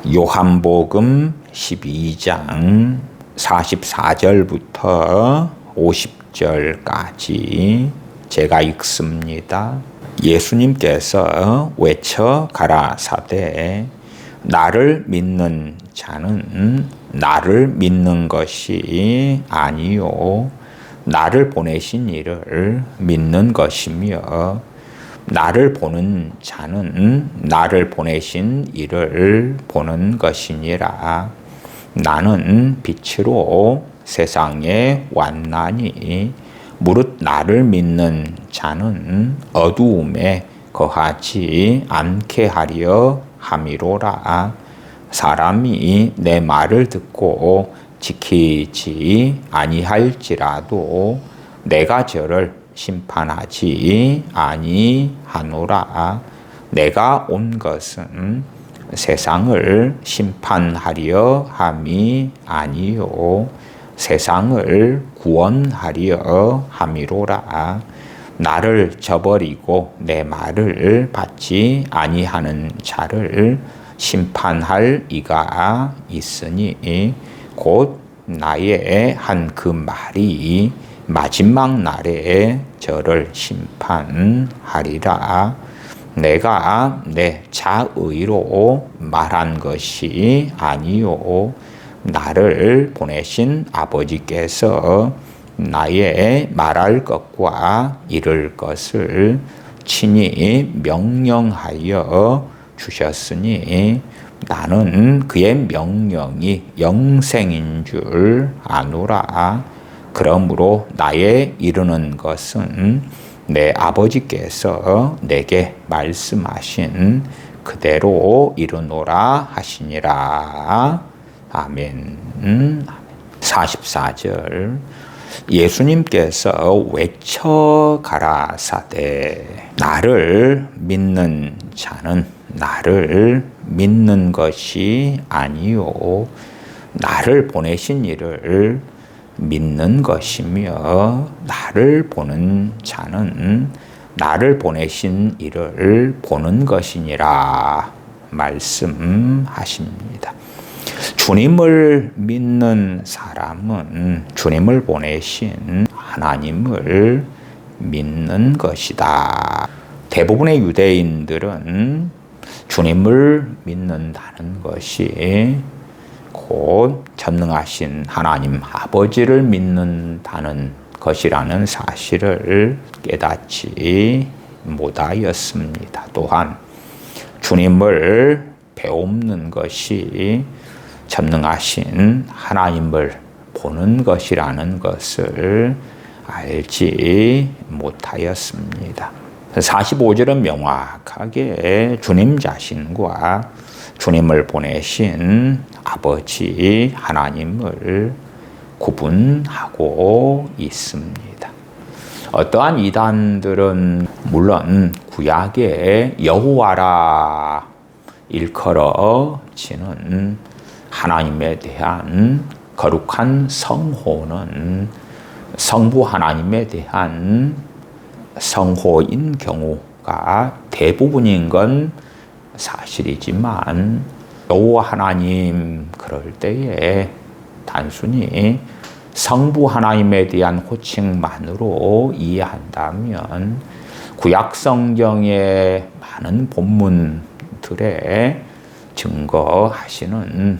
요한복음 12장 44절부터 50절까지 제가 읽습니다. 예수님께서 외쳐 가라사대 나를 믿는 자는 나를 믿는 것이 아니요 나를 보내신 이를 믿는 것이며 나를 보는 자는 나를 보내신 이를 보는 것이니라. 나는 빛으로 세상에 왔나니 무릇 나를 믿는 자는 어두움에 거하지 않게 하려 함이로라. 사람이 내 말을 듣고 지키지 아니할지라도 내가 저를 심판하지 아니하노라. 내가 온 것은 세상을 심판하려 함이 아니요 세상을 구원하려 함이로라. 나를 저버리고 내 말을 받지 아니하는 자를 심판할 이가 있으니 곧 나의 한 그 말이 마지막 날에 저를 심판하리라. 내가 내 자의로 말한 것이 아니요 나를 보내신 아버지께서 나의 말할 것과 이룰 것을 친히 명령하여 주셨으니 나는 그의 명령이 영생인 줄 아노라. 그러므로 나의 이루는 것은 내 아버지께서 내게 말씀하신 그대로 이루노라 하시니라. 아멘. 44절 예수님께서 외쳐 가라사대 나를 믿는 자는 나를 믿는 것이 아니요 나를 보내신 이를 믿는 것이며 나를 보는 자는 나를 보내신 이를 보는 것이니라 말씀하십니다. 주님을 믿는 사람은 주님을 보내신 하나님을 믿는 것이다. 대부분의 유대인들은 주님을 믿는다는 것이 곧 전능하신 하나님 아버지를 믿는다는 것이라는 사실을 깨닫지 못하였습니다. 또한 주님을 배움는 것이 전능하신 하나님을 보는 것이라는 것을 알지 못하였습니다. 45절은 명확하게 주님 자신과 주님을 보내신 아버지 하나님을 구분하고 있습니다. 어떠한 이단들은 물론 구약의 여호와라 일컬어지는 하나님에 대한 거룩한 성호는 성부 하나님에 대한 성호인 경우가 대부분인 건 사실이지만 여호와 하나님 그럴 때에 단순히 성부 하나님에 대한 호칭만으로 이해한다면 구약 성경의 많은 본문들에 증거하시는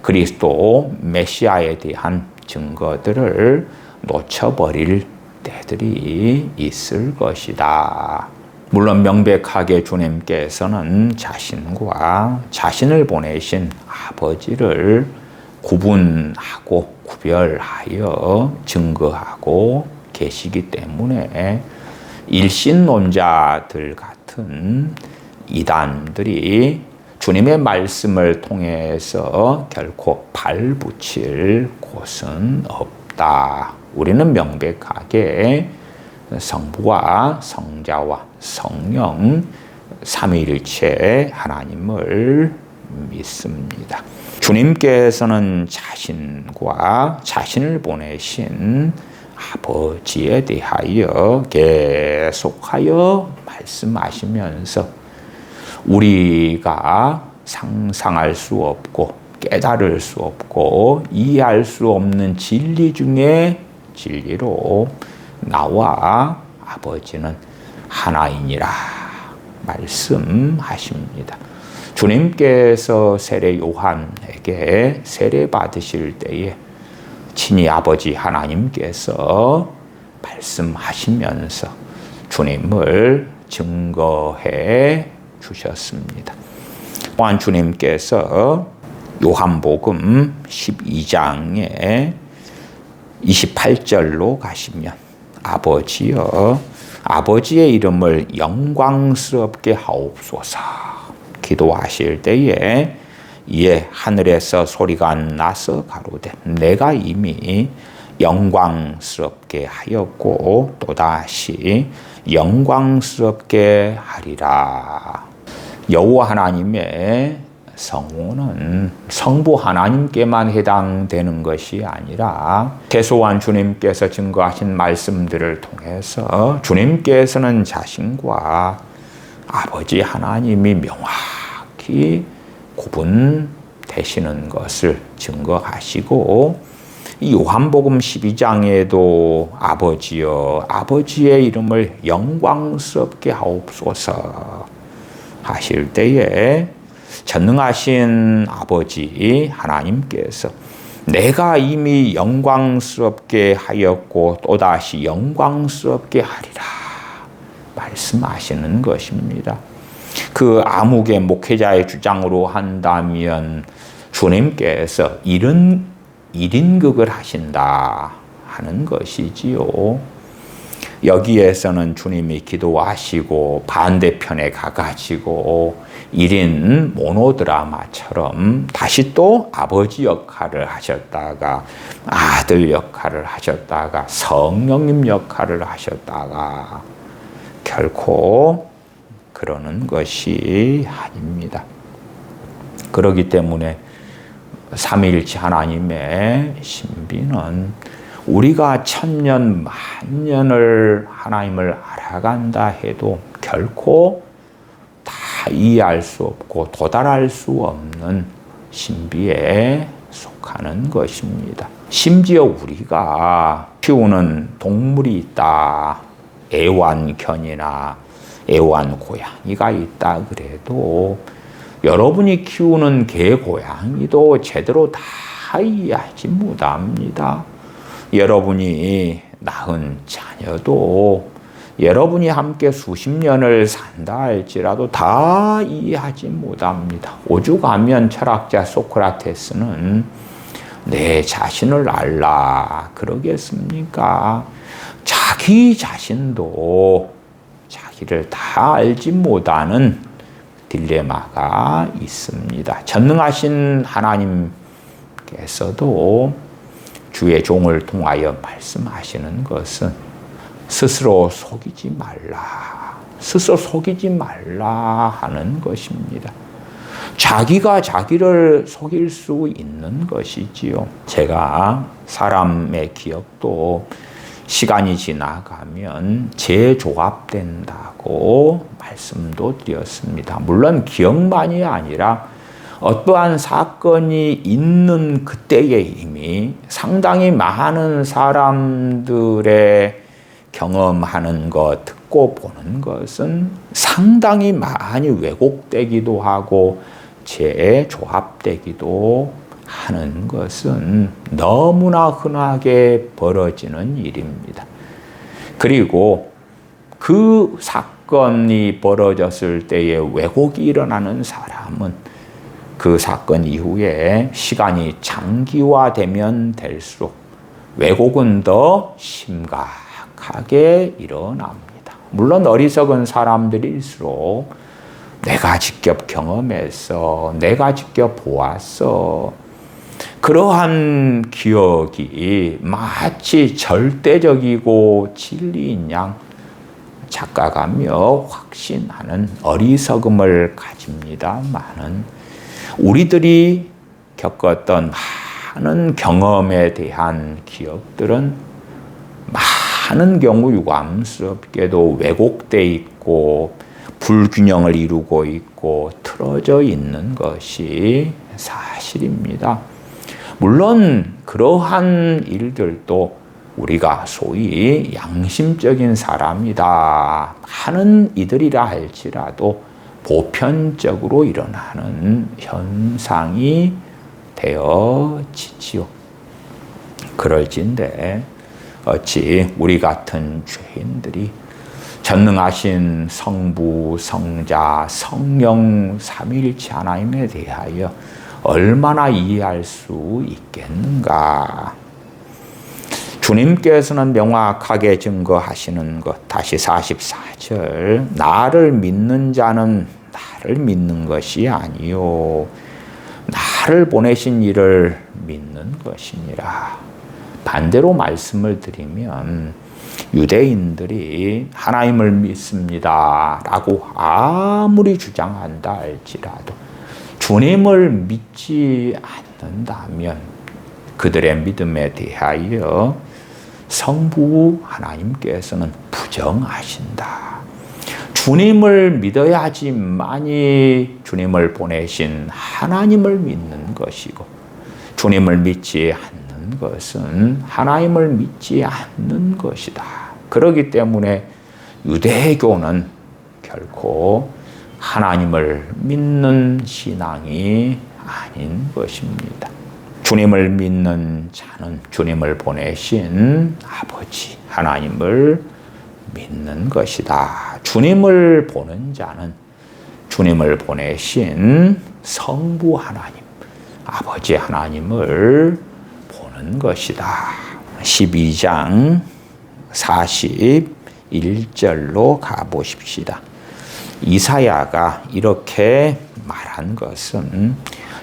그리스도 메시아에 대한 증거들을 놓쳐버릴 때들이 있을 것이다. 물론 명백하게 주님께서는 자신과 자신을 보내신 아버지를 구분하고 구별하여 증거하고 계시기 때문에 일신론자들 같은 이단들이 주님의 말씀을 통해서 결코 발붙일 곳은 없다. 우리는 명백하게 성부와 성자와 성령 삼위일체 하나님을 믿습니다. 주님께서는 자신과 자신을 보내신 아버지에 대하여 계속하여 말씀하시면서 우리가 상상할 수 없고 깨달을 수 없고 이해할 수 없는 진리 중에 진리로 나와 아버지는 하나이니라 말씀하십니다. 주님께서 세례 요한에게 세례 받으실 때에 친히 아버지 하나님께서 말씀하시면서 주님을 증거해 주셨습니다. 또한 주님께서 요한복음 12장에 28절로 가시면 아버지여 아버지의 이름을 영광스럽게 하옵소서 기도하실 때에 이에 하늘에서 소리가 나서 가로되 내가 이미 영광스럽게 하였고 또다시 영광스럽게 하리라. 여호와 하나님의 성호는 성부 하나님께만 해당되는 것이 아니라 최소한 주님께서 증거하신 말씀들을 통해서 주님께서는 자신과 아버지 하나님이 명확히 구분되시는 것을 증거하시고 이 요한복음 12장에도 아버지여 아버지의 이름을 영광스럽게 하옵소서 하실 때에 전능하신 아버지 하나님께서 내가 이미 영광스럽게 하였고 또다시 영광스럽게 하리라 말씀하시는 것입니다. 그 암흑의 목회자의 주장으로 한다면 주님께서 이런 1인극을 하신다 하는 것이지요. 여기에서는 주님이 기도하시고 반대편에 가가지고 1인 모노드라마처럼 다시 또 아버지 역할을 하셨다가 아들 역할을 하셨다가 성령님 역할을 하셨다가 결코 그러는 것이 아닙니다. 그렇기 때문에 삼위일체 하나님의 신비는 우리가 천년 만년을 하나님을 알아간다 해도 결코 다 이해할 수 없고 도달할 수 없는 신비에 속하는 것입니다. 심지어 우리가 키우는 동물이 있다. 애완견이나 애완고양이가 있다 그래도 여러분이 키우는 개, 고양이도 제대로 다 이해하지 못합니다. 여러분이 낳은 자녀도 여러분이 함께 수십 년을 산다 할지라도 다 이해하지 못합니다. 오죽하면 철학자 소크라테스는 내 자신을 알라 그러겠습니까? 자기 자신도 자기를 다 알지 못하는 딜레마가 있습니다. 전능하신 하나님께서도 주의 종을 통하여 말씀하시는 것은 스스로 속이지 말라. 스스로 속이지 말라 하는 것입니다. 자기가 자기를 속일 수 있는 것이지요. 제가 사람의 기억도 시간이 지나가면 재조합된다고 말씀도 드렸습니다. 물론 기억만이 아니라 어떠한 사건이 있는 그때에 이미 상당히 많은 사람들의 경험하는 것, 듣고 보는 것은 상당히 많이 왜곡되기도 하고 재조합되기도 하는 것은 너무나 흔하게 벌어지는 일입니다. 그리고 그 사건이 벌어졌을 때에 왜곡이 일어나는 사람은 그 사건 이후에 시간이 장기화되면 될수록 왜곡은 더 심각하게 일어납니다. 물론 어리석은 사람들일수록 내가 직접 경험해서 내가 직접 보았어. 그러한 기억이 마치 절대적이고 진리인 양 착각하며 확신하는 어리석음을 가집니다마는 우리들이 겪었던 많은 경험에 대한 기억들은 많은 경우 유감스럽게도 왜곡돼 있고 불균형을 이루고 있고 틀어져 있는 것이 사실입니다. 물론 그러한 일들도 우리가 소위 양심적인 사람이다 하는 이들이라 할지라도 보편적으로 일어나는 현상이 되어지지요. 그럴진데 어찌 우리 같은 죄인들이 전능하신 성부, 성자, 성령 삼위일체 하나님에 대하여 얼마나 이해할 수 있겠는가? 주님께서는 명확하게 증거하시는 것, 다시 44절, 나를 믿는 자는 나를 믿는 것이 아니요 나를 보내신 이를 믿는 것이니라. 반대로 말씀을 드리면 유대인들이 하나님을 믿습니다 라고 아무리 주장한다 할지라도 주님을 믿지 않는다면 그들의 믿음에 대하여 성부 하나님께서는 부정하신다. 주님을 믿어야지만이 주님을 보내신 하나님을 믿는 것이고, 주님을 믿지 않는 것은 하나님을 믿지 않는 것이다. 그렇기 때문에 유대교는 결코 하나님을 믿는 신앙이 아닌 것입니다. 주님을 믿는 자는 주님을 보내신 아버지 하나님을 믿는 것이다. 주님을 보는 자는 주님을 보내신 성부 하나님, 아버지 하나님을 보는 것이다. 12장 41절로 가보십시다. 이사야가 이렇게 말한 것은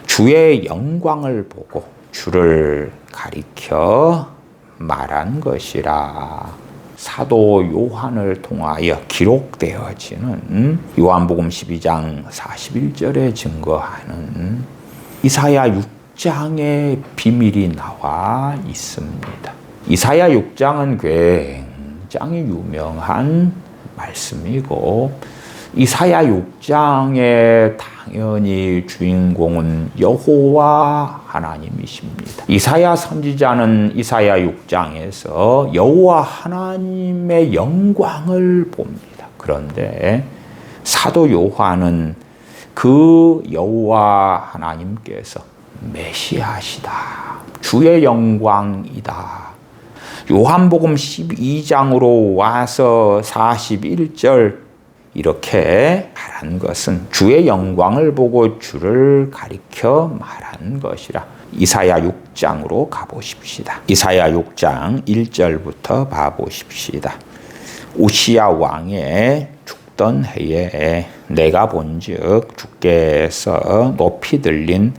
주의 영광을 보고 주를 가리켜 말한 것이라. 사도 요한을 통하여 기록되어지는 요한복음 12장 41절에 증거하는 이사야 6장의 비밀이 나와 있습니다. 이사야 6장은 굉장히 유명한 말씀이고, 이사야 6장의 당연히 주인공은 여호와 하나님이십니다. 이사야 선지자는 이사야 6장에서 여호와 하나님의 영광을 봅니다. 그런데 사도 요한은 그 여호와 하나님께서 메시아시다, 주의 영광이다. 요한복음 12장으로 와서 41절 이렇게 말한 것은 주의 영광을 보고 주를 가리켜 말한 것이라. 이사야 6장으로 가보십시다. 이사야 6장 1절부터 봐보십시다. 우시야 왕의 죽던 해에 내가 본즉 주께서 높이 들린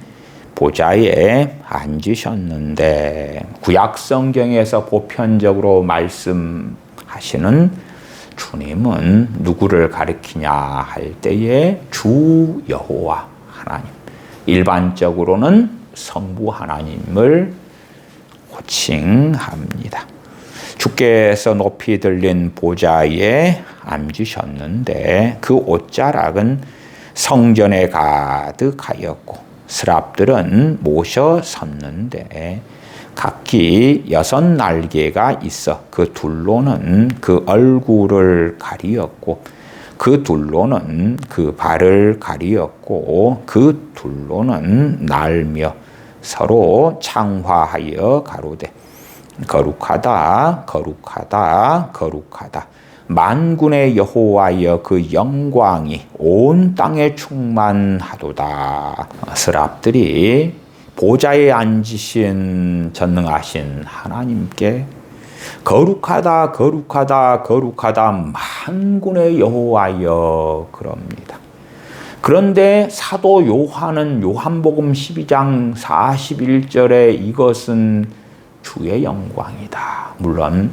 보좌에 앉으셨는데, 구약 성경에서 보편적으로 말씀하시는 주님은 누구를 가리키냐 할 때에 주 여호와 하나님, 일반적으로는 성부 하나님을 호칭합니다. 주께서 높이 들린 보좌에 앉으셨는데 그 옷자락은 성전에 가득하였고 스랍들은 모셔 섰는데 각기 6날개가 있어 그 둘로는 그 얼굴을 가리었고 그 둘로는 그 발을 가리었고 그 둘로는 날며 서로 창화하여 가로되 거룩하다 거룩하다 거룩하다 만군의 여호와여 그 영광이 온 땅에 충만하도다. 스랍들이 보좌에 앉으신 전능하신 하나님께 거룩하다 거룩하다 거룩하다 만군의 여호와여 그럽니다. 그런데 사도 요한은 요한복음 12장 41절에 이것은 주의 영광이다. 물론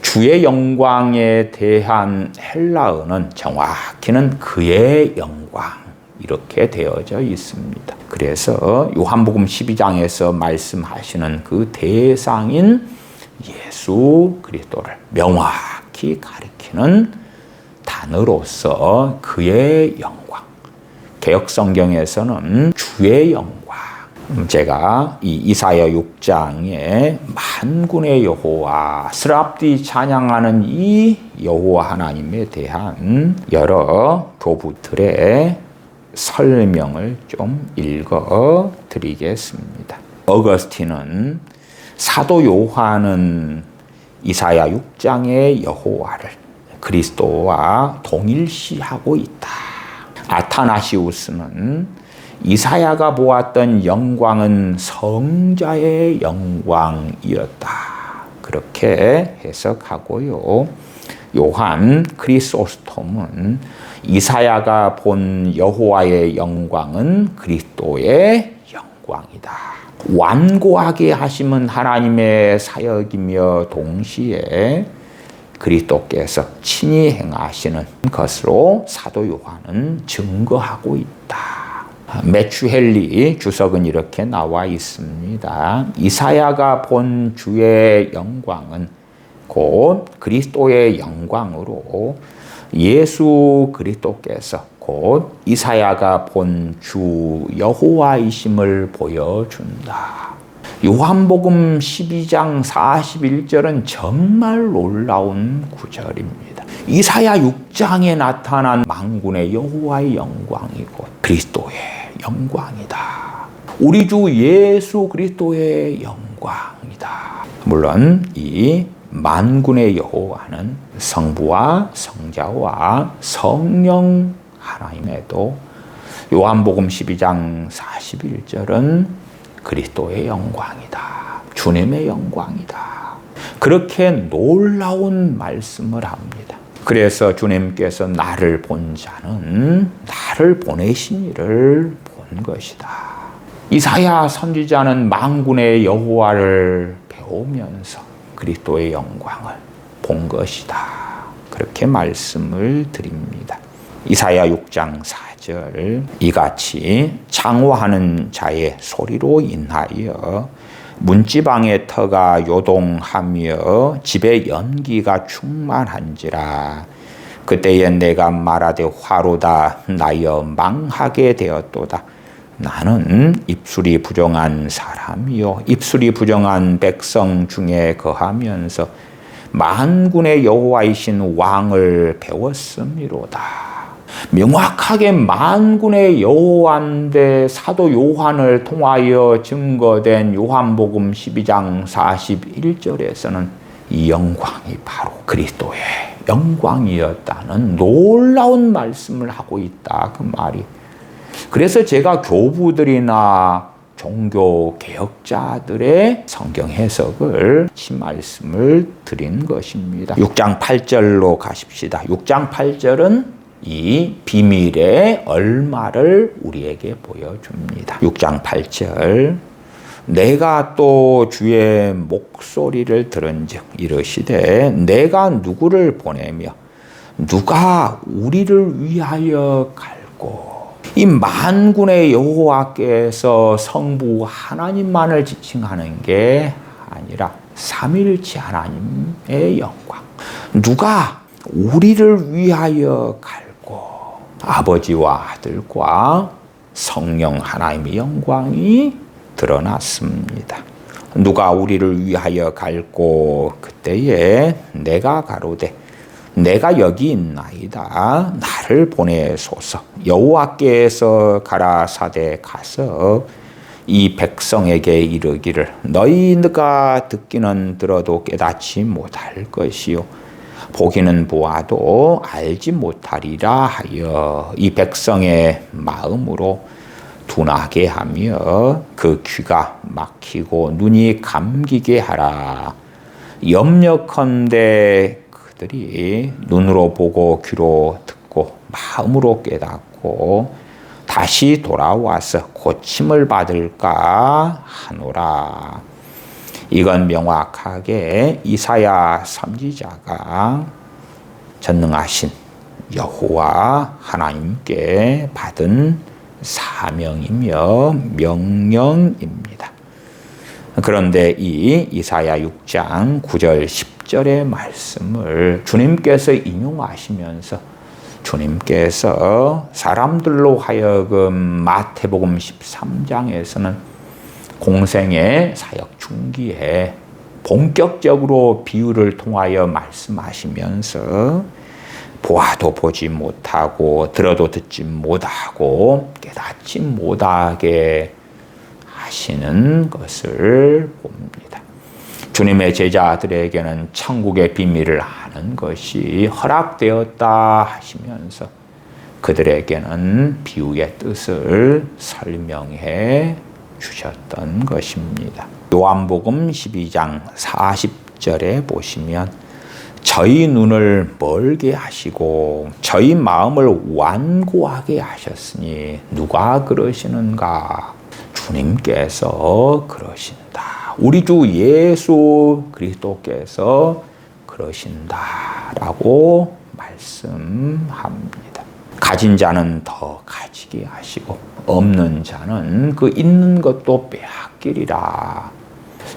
주의 영광에 대한 헬라어는 정확히는 그의 영광 이렇게 되어져 있습니다. 그래서 요한복음 12장에서 말씀하시는 그 대상인 예수 그리스도를 명확히 가리키는 반으로서 그의 영광. 개역 성경에서는 주의 영광. 제가 이 이사야 6장에 만군의 여호와 스랍디 찬양하는 이 여호와 하나님에 대한 여러 교부들의 설명을 좀 읽어 드리겠습니다. 어거스틴은 사도 요한은 이사야 6장의 여호와를 그리스도와 동일시하고 있다. 아타나시우스는 이사야가 보았던 영광은 성자의 영광이었다. 그렇게 해석하고요. 요한 크리소스톰은 이사야가 본 여호와의 영광은 그리스도의 영광이다. 완고하게 하심은 하나님의 사역이며 동시에 그리스도께서 친히 행하시는 것으로 사도 요한은 증거하고 있다. 매추 헨리 주석은 이렇게 나와 있습니다. 이사야가 본 주의 영광은 곧 그리스도의 영광으로 예수 그리스도께서 곧 이사야가 본 주 여호와이심을 보여준다. 요한복음 12장 41절은 정말 놀라운 구절입니다. 이사야 6장에 나타난 만군의 여호와의 영광이고 그리스도의 영광이다. 우리 주 예수 그리스도의 영광이다. 물론 이 만군의 여호와는 성부와 성자와 성령 하나님에도 요한복음 12장 41절은 그리스도의 영광이다. 주님의 영광이다. 그렇게 놀라운 말씀을 합니다. 그래서 주님께서 나를 본 자는 나를 보내신 이를 본 것이다. 이사야 선지자는 만군의 여호와를 배우면서 그리스도의 영광을 본 것이다. 그렇게 말씀을 드립니다. 이사야 6장 4절 이같이 창호하는 자의 소리로 인하여 문지방의 터가 요동하며 집에 연기가 충만한지라. 그때에 내가 말하되 화로다 나여 망하게 되었도다. 나는 입술이 부정한 사람이요 입술이 부정한 백성 중에 거하면서 만군의 여호와이신 왕을 배웠음이로다. 명확하게 만군의 여호와인데 사도 요한을 통하여 증거된 요한복음 12장 41절에서는 이 영광이 바로 그리스도의 영광이었다는 놀라운 말씀을 하고 있다. 그 말이. 그래서 제가 교부들이나 종교 개혁자들의 성경 해석을 이 말씀을 드린 것입니다. 6장 8절로 가십시다. 6장 8절은 이 비밀의 얼마를 우리에게 보여줍니다. 6장 8절 내가 또 주의 목소리를 들은즉 이르시되 내가 누구를 보내며 누가 우리를 위하여 갈고. 이 만군의 여호와께서 성부 하나님만을 지칭하는 게 아니라 삼일체 하나님의 영광. 누가 우리를 위하여 갈고. 아버지와 아들과 성령 하나님의 영광이 드러났습니다. 누가 우리를 위하여 갈고. 그때에 내가 가로되 내가 여기 있나이다. 나를 보내소서. 여호와께서 가라사대 가서 이 백성에게 이르기를 너희가 듣기는 들어도 깨닫지 못할 것이요 보기는 보아도 알지 못하리라 하여 이 백성의 마음으로 둔하게 하며 그 귀가 막히고 눈이 감기게 하라. 염려컨대 그들이 눈으로 보고 귀로 듣고 마음으로 깨닫고 다시 돌아와서 고침을 받을까 하노라. 이건 명확하게 이사야 선지자가 전능하신 여호와 하나님께 받은 사명이며 명령입니다. 그런데 이 이사야 6장 9절 10절의 말씀을 주님께서 인용하시면서 주님께서 사람들로 하여금 마태복음 13장에서는 공생의 사역 중기에 본격적으로 비유를 통하여 말씀하시면서 보아도 보지 못하고 들어도 듣지 못하고 깨닫지 못하게 하시는 것을 봅니다. 주님의 제자들에게는 천국의 비밀을 아는 것이 허락되었다 하시면서 그들에게는 비유의 뜻을 설명해 주셨던 것입니다. 요한복음 12장 40절에 보시면 저희 눈을 멀게 하시고 저희 마음을 완고하게 하셨으니 누가 그러시는가? 주님께서 그러신다. 우리 주 예수 그리스도께서 그러신다라고 말씀합니다. 가진 자는 더 가지게 하시고 없는 자는 그 있는 것도 빼앗기리라.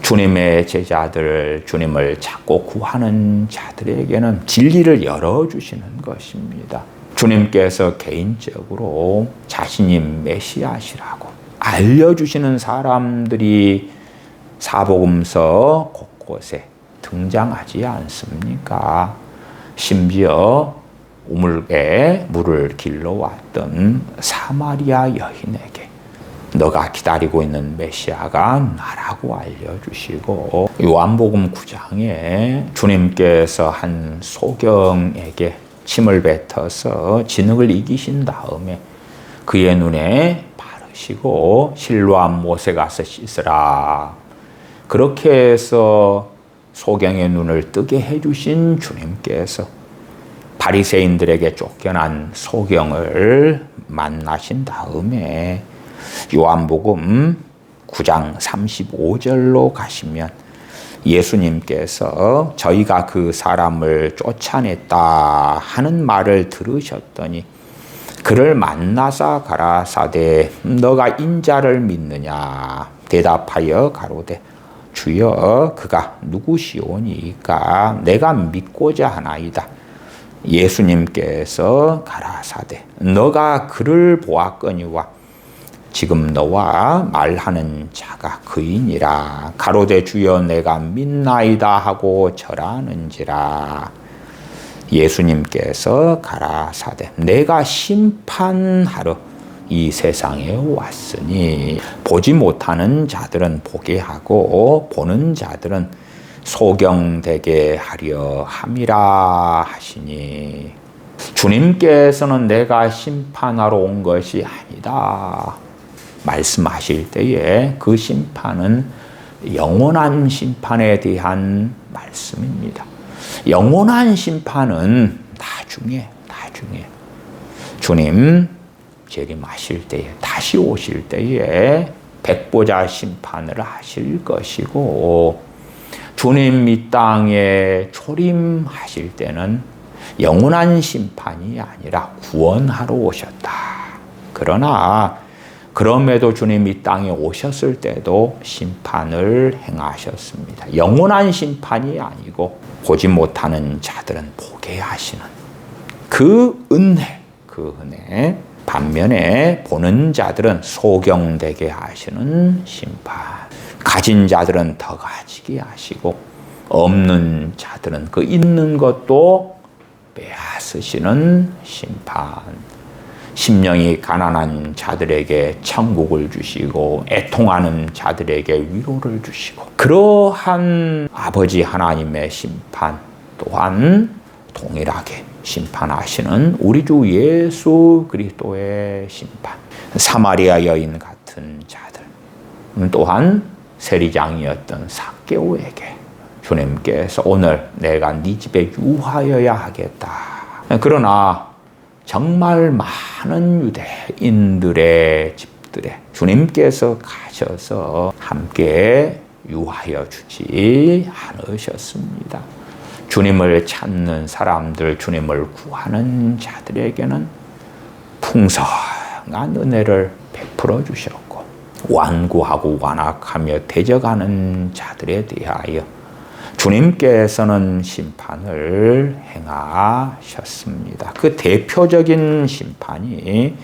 주님의 제자들, 주님을 찾고 구하는 자들에게는 진리를 열어주시는 것입니다. 주님께서 개인적으로 자신이 메시아시라고 알려주시는 사람들이 사복음서 곳곳에 등장하지 않습니까? 심지어 우물에 물을 길러왔던 사마리아 여인에게 너가 기다리고 있는 메시아가 나라고 알려주시고, 요한복음 9장에 주님께서 한 소경에게 침을 뱉어서 진흙을 이기신 다음에 그의 눈에 바르시고 실로암 못에 가서 씻으라. 그렇게 해서 소경의 눈을 뜨게 해주신 주님께서 바리새인들에게 쫓겨난 소경을 만나신 다음에 요한복음 9장 35절로 가시면 예수님께서 저희가 그 사람을 쫓아냈다 하는 말을 들으셨더니 그를 만나사 가라사대 너가 인자를 믿느냐 대답하여 가로되 주여 그가 누구시오니까 내가 믿고자 하나이다. 예수님께서 가라사대 너가 그를 보았거니와 지금 너와 말하는 자가 그이니라. 가로되 주여 내가 믿나이다 하고 절하는지라. 예수님께서 가라사대 내가 심판하러 이 세상에 왔으니 보지 못하는 자들은 보게 하고 보는 자들은 소경되게 하려 함이라 하시니, 주님께서는 내가 심판하러 온 것이 아니다 말씀하실 때에 그 심판은 영원한 심판에 대한 말씀입니다. 영원한 심판은 나중에 주님 재림하실 때에 다시 오실 때에 백보자 심판을 하실 것이고, 주님 이 땅에 초림하실 때는 영원한 심판이 아니라 구원하러 오셨다. 그러나 그럼에도 주님 이 땅에 오셨을 때도 심판을 행하셨습니다. 영원한 심판이 아니고 보지 못하는 자들은 보게 하시는 그 은혜, 반면에 보는 자들은 소경되게 하시는 심판, 가진 자들은 더 가지게 하시고 없는 자들은 그 있는 것도 빼앗으시는 심판, 심령이 가난한 자들에게 천국을 주시고 애통하는 자들에게 위로를 주시고, 그러한 아버지 하나님의 심판 또한 동일하게 심판하시는 우리 주 예수 그리스도의 심판, 사마리아 여인 같은 자들 또한 세리장이었던 삭개오에게 주님께서 오늘 내가 네 집에 유하여야 하겠다. 그러나 정말 많은 유대인들의 집들에 주님께서 가셔서 함께 유하여 주지 않으셨습니다. 주님을 찾는 사람들, 주님을 구하는 자들에게는 풍성한 은혜를 베풀어 주셨고, 완고하고 완악하며 대적하는 자들에 대하여 주님께서는 심판을 행하셨습니다. 그 대표적인 심판이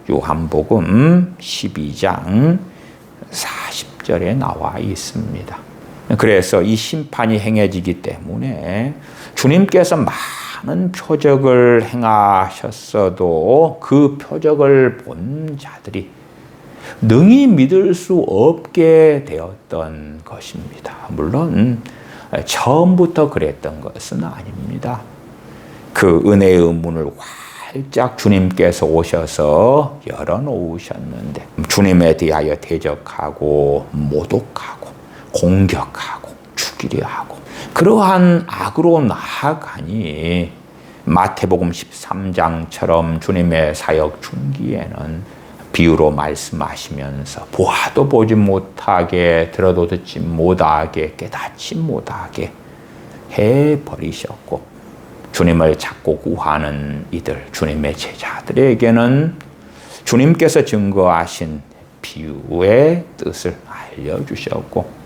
요한복음 12장 40절에 나와 있습니다. 그래서 이 심판이 행해지기 때문에 주님께서 많은 표적을 행하셨어도 그 표적을 본 자들이 능히 믿을 수 없게 되었던 것입니다. 물론 처음부터 그랬던 것은 아닙니다. 그 은혜의 문을 활짝 주님께서 오셔서 열어놓으셨는데 주님에 대하여 대적하고 모독하고 공격하고 죽이려 하고 그러한 악으로 나아가니 마태복음 13장처럼 주님의 사역 중기에는 비유로 말씀하시면서 보아도 보지 못하게 들어도 듣지 못하게 깨닫지 못하게 해버리셨고 주님을 찾고 구하는 이들 주님의 제자들에게는 주님께서 증거하신 비유의 뜻을 알려주셨고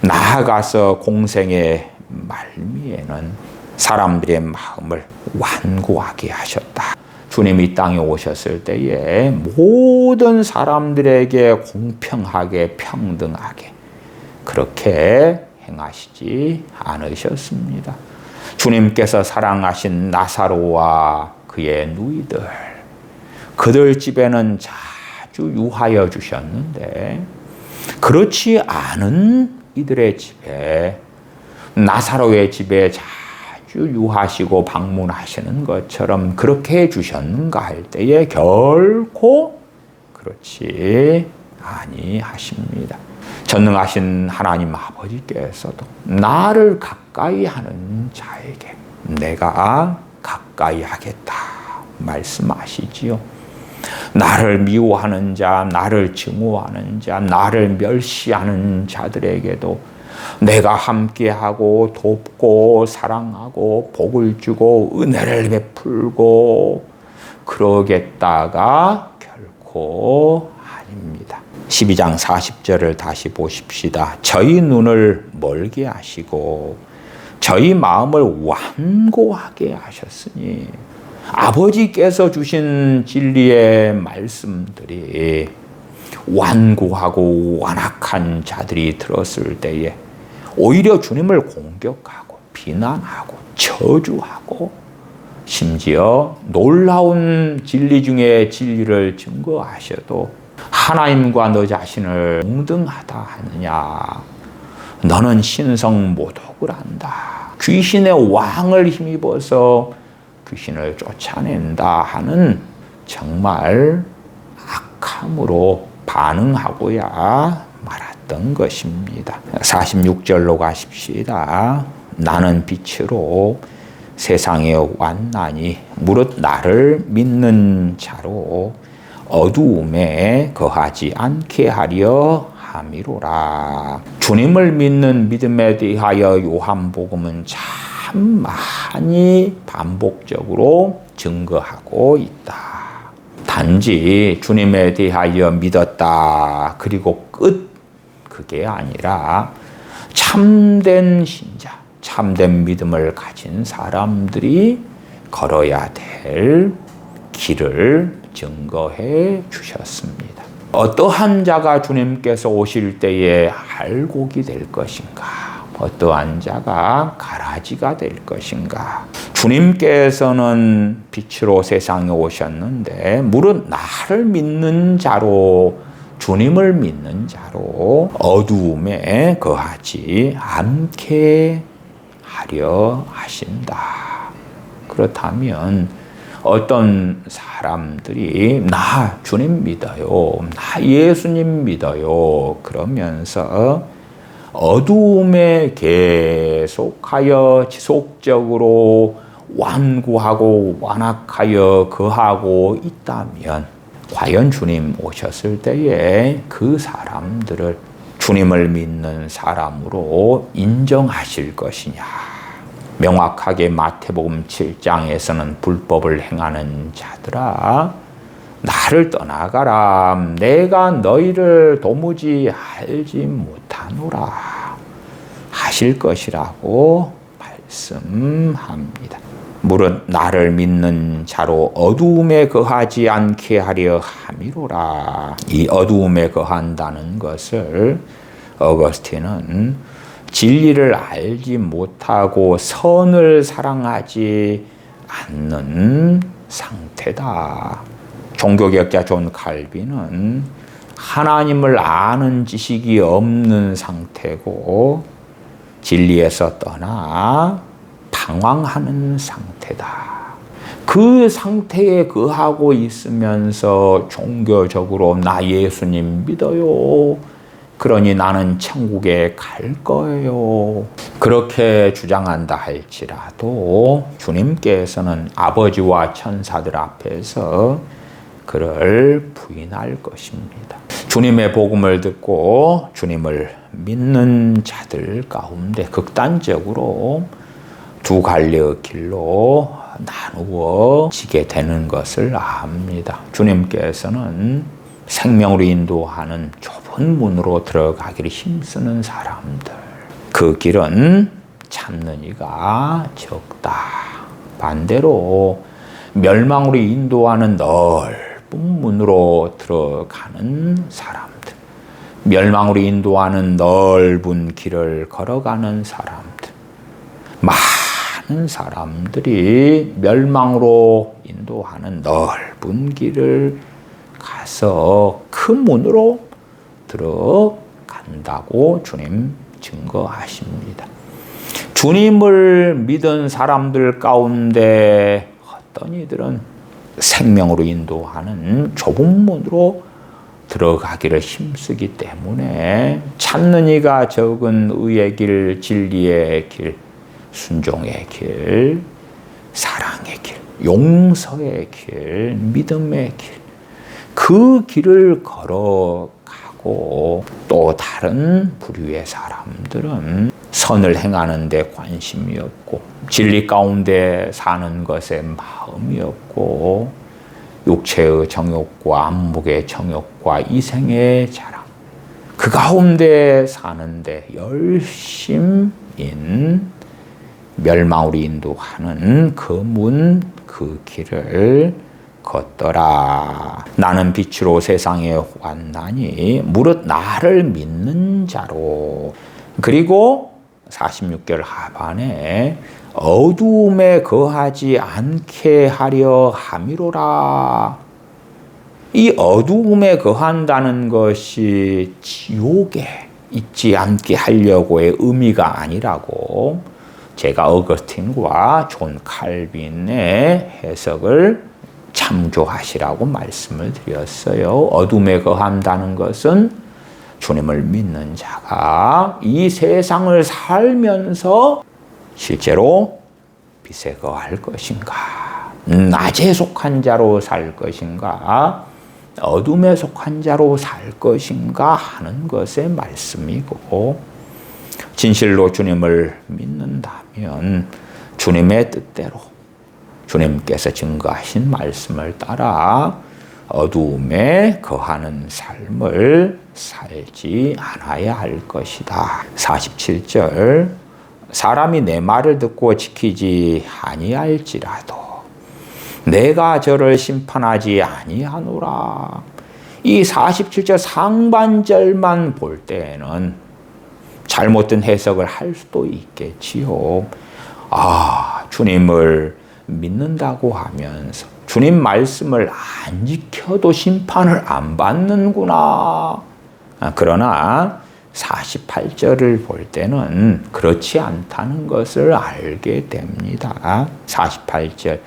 나아가서 공생의 말미에는 사람들의 마음을 완고하게 하셨다. 주님이 이 땅에 오셨을 때에 모든 사람들에게 공평하게 평등하게 그렇게 행하시지 않으셨습니다. 주님께서 사랑하신 나사로와 그의 누이들 그들 집에는 자주 유하여 주셨는데 그렇지 않은 이들의 집에 나사로의 집에 자주 유하시고 방문하시는 것처럼 그렇게 해주셨는가 할 때에 결코 그렇지 아니하십니다. 전능하신 하나님 아버지께서도 나를 가까이 하는 자에게 내가 가까이 하겠다 말씀하시지요. 나를 미워하는 자, 나를 증오하는 자, 나를 멸시하는 자들에게도 내가 함께하고 돕고 사랑하고 복을 주고 은혜를 베풀고 그러겠다가 결코 아닙니다. 12장 40절을 다시 보십시다. 저희 눈을 멀게 하시고 저희 마음을 완고하게 하셨으니 아버지께서 주신 진리의 말씀들이 완고하고 완악한 자들이 들었을 때에 오히려 주님을 공격하고 비난하고 저주하고 심지어 놀라운 진리 중에 진리를 증거하셔도 하나님과 너 자신을 동등하다 하느냐 너는 신성 모독을 한다 귀신의 왕을 힘입어서 귀신을 쫓아낸다 하는 정말 악함으로 반응하고야 말았던 것입니다. 46절로 가십시다. 나는 빛으로 세상에 왔나니 무릇 나를 믿는 자로 어두움에 거하지 않게 하려 함이로라. 주님을 믿는 믿음에 대하여 요한복음은 참 많이 반복적으로 증거하고 있다. 단지 주님에 대하여 믿었다. 그리고 끝. 그게 아니라 참된 신자, 참된 믿음을 가진 사람들이 걸어야 될 길을 증거해 주셨습니다. 어떠한 자가 주님께서 오실 때에 알곡이 될 것인가? 어떠한 자가 가라지가 될 것인가? 주님께서는 빛으로 세상에 오셨는데 무릇 나를 믿는 자로 주님을 믿는 자로 어두움에 거하지 않게 하려 하신다. 그렇다면 어떤 사람들이 나 주님 믿어요. 나 예수님 믿어요. 그러면서 어두움에 계속하여 지속적으로 완고하고 완악하여 거하고 있다면 과연 주님 오셨을 때에 그 사람들을 주님을 믿는 사람으로 인정하실 것이냐. 명확하게 마태복음 7장에서는 불법을 행하는 자들아 나를 떠나가라. 내가 너희를 도무지 알지 못하노라 하실 것이라고 말씀합니다. 무릇 나를 믿는 자로 어두움에 거하지 않게 하려 함이로라. 이 어두움에 거한다는 것을 어거스틴은 진리를 알지 못하고 선을 사랑하지 않는 상태다. 종교개혁자 존 칼빈은 하나님을 아는 지식이 없는 상태고 진리에서 떠나 방황하는 상태다. 그 상태에 거하고 있으면서 종교적으로 나 예수님 믿어요. 그러니 나는 천국에 갈 거예요. 그렇게 주장한다 할지라도 주님께서는 아버지와 천사들 앞에서 그를 부인할 것입니다. 주님의 복음을 듣고 주님을 믿는 자들 가운데 극단적으로 두 갈래의 길로 나누어지게 되는 것을 압니다. 주님께서는 생명으로 인도하는 좁은 문으로 들어가기를 힘쓰는 사람들, 그 길은 찾는 이가 적다. 반대로 멸망으로 인도하는 넓은 문으로 들어가는 사람들, 멸망으로 인도하는 넓은 길을 걸어가는 사람들, 많은 사람들이 멸망으로 인도하는 넓은 길을 가서 큰 문으로 들어간다고 주님 증거하십니다. 주님을 믿은 사람들 가운데 어떤 이들은 생명으로 인도하는 좁은 문으로 들어가기를 힘쓰기 때문에 찾는 이가 적은 의의 길, 진리의 길, 순종의 길, 사랑의 길, 용서의 길, 믿음의 길, 그 길을 걸어가고 또 다른 부류의 사람들은 선을 행하는 데 관심이 없고 진리 가운데 사는 것에 마음이 없고 육체의 정욕과 안목의 정욕과 이생의 자랑, 그 가운데 사는데 열심인 멸망으로 인도하는 그 문, 그 길을 걷더라. 나는 빛으로 세상에 왔나니 무릇 나를 믿는 자로. 그리고 46절 하반에 어두움에 거하지 않게 하려 함이로라. 이 어두움에 거한다는 것이 지옥에 있지 않게 하려고의 의미가 아니라고 제가 어거스틴과 존 칼빈의 해석을 참조하시라고 말씀을 드렸어요. 어둠에 거한다는 것은 주님을 믿는 자가 이 세상을 살면서 실제로 빛에 거할 것인가, 낮에 속한 자로 살 것인가, 어둠에 속한 자로 살 것인가 하는 것의 말씀이고, 진실로 주님을 믿는다면 주님의 뜻대로 주님께서 증거하신 말씀을 따라 어두움에 거하는 삶을 살지 않아야 할 것이다. 47절 사람이 내 말을 듣고 지키지 아니할지라도 내가 저를 심판하지 아니하노라. 이 47절 상반절만 볼 때에는 잘못된 해석을 할 수도 있겠지요. 주님을 믿는다고 하면서 주님 말씀을 안 지켜도 심판을 안 받는구나. 그러나 48절을 볼 때는 그렇지 않다는 것을 알게 됩니다. 48절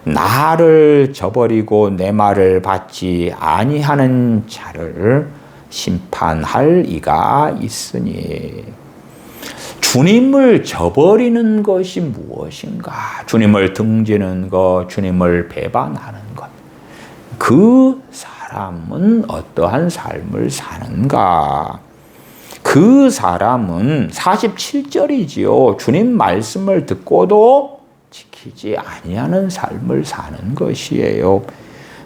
나를 저버리고 내 말을 받지 아니하는 자를 심판할 이가 있으니. 주님을 저버리는 것이 무엇인가? 주님을 등지는 것, 주님을 배반하는 것. 그 사람은 어떠한 삶을 사는가? 그 사람은 47절이지요. 주님 말씀을 듣고도 지키지 아니하는 삶을 사는 것이에요.